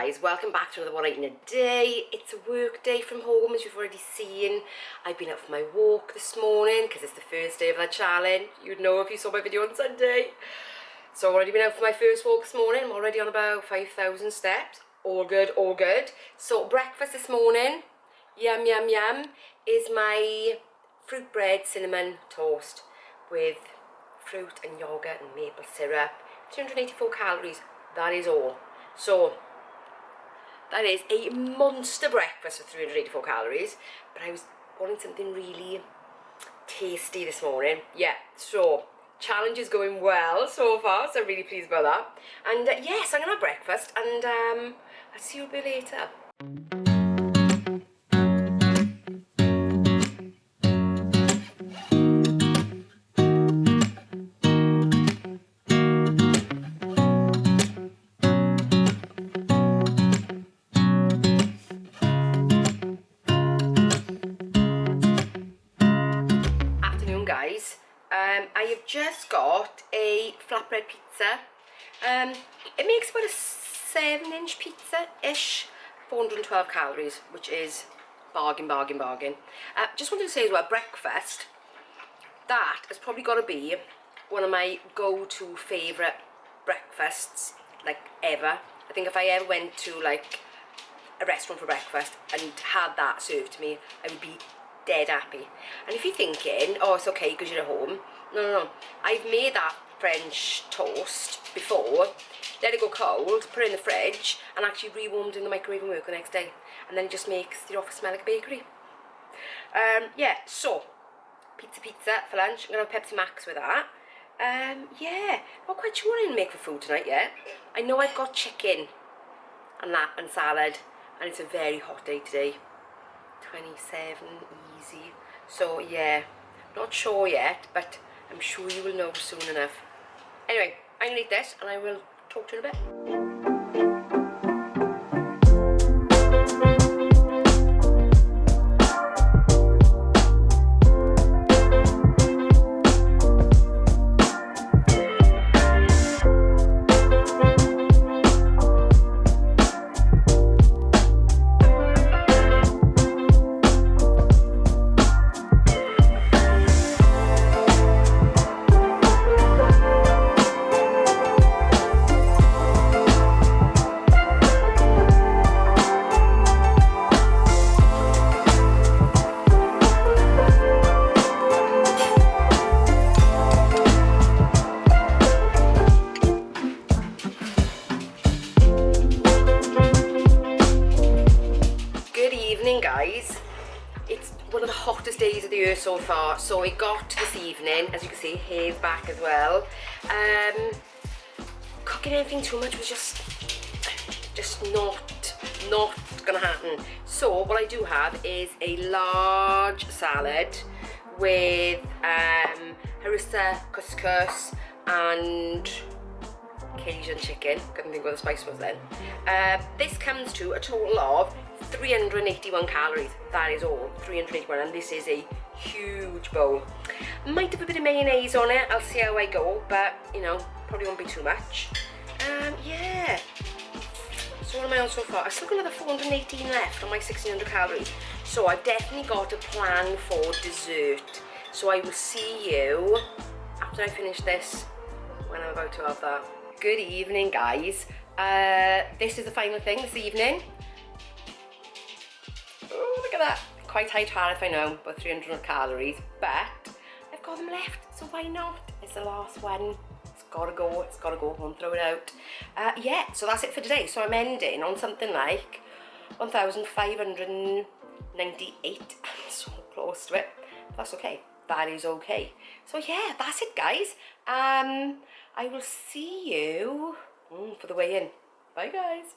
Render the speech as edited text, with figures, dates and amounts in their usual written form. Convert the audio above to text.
guys, welcome back to another What I Eat in a Day. It's a work day from home, as you've already seen. I've been out for my walk this morning because it's the first day of the challenge. You'd know if you saw my video on Sunday. So I've already been out for my first walk this morning. I'm already on about 5,000 steps. All good, all good. So breakfast this morning, yum yum yum, is my fruit bread cinnamon toast with fruit and yogurt and maple syrup. 284 calories, that is all. So that is a monster breakfast for 384 calories, but I was wanting something really tasty this morning. Yeah, so challenge is going well so far, so I'm really pleased about that. And yes, I'm gonna have breakfast, and I'll see you a bit later. Guys, I have just got a flatbread pizza. It makes about a 7-inch pizza-ish, 412 calories, which is bargain. Just wanted to say as well, breakfast, that has probably got to be one of my go-to favourite breakfasts, like, ever. I think if I ever went to, like, a restaurant for breakfast and had that served to me, I would be dead happy. And if you're thinking, oh, it's okay because you're at home, no, I've made that French toast before, let it go cold, put it in the fridge, and actually rewarmed in the microwave and work the next day, and then it just makes the office smell like a bakery. Yeah, so pizza for lunch. I'm gonna have Pepsi Max with that. Yeah, not quite sure what I'm gonna make for food tonight yet. I know I've got chicken and that and salad, and it's a very hot day today. 27 easy, so yeah, not sure yet, but I'm sure you will know soon enough. Anyway, I'm gonna eat this and I will talk to you in a bit. Guys, it's one of the hottest days of the year so far, so it got to this evening, as you can see, hair's back as well. Cooking anything too much was just not gonna happen. So what I do have is a large salad with harissa, couscous and Cajun chicken. Couldn't think what the spice was then. This comes to a total of 381 calories, that is all, 381, and this is a huge bowl. Might have a bit of mayonnaise on it, I'll see how I go, but, you know, probably won't be too much. Yeah, so what am I on so far? I've still got another 418 left on my 1600 calories, so I've definitely got a plan for dessert. So I will see you after I finish this, when I'm about to have that. Good evening, guys. This is the final thing this evening. Oh, look at that. Quite high tariff, I know, about 300 calories, but I've got them left, so why not? It's the last one. It's gotta go, won't throw it out. Yeah, so that's it for today. So I'm ending on something like 1,598. I'm so close to it. But that's okay. That is okay. So yeah, that's it, guys. I will see you for the weigh-in. Bye, guys.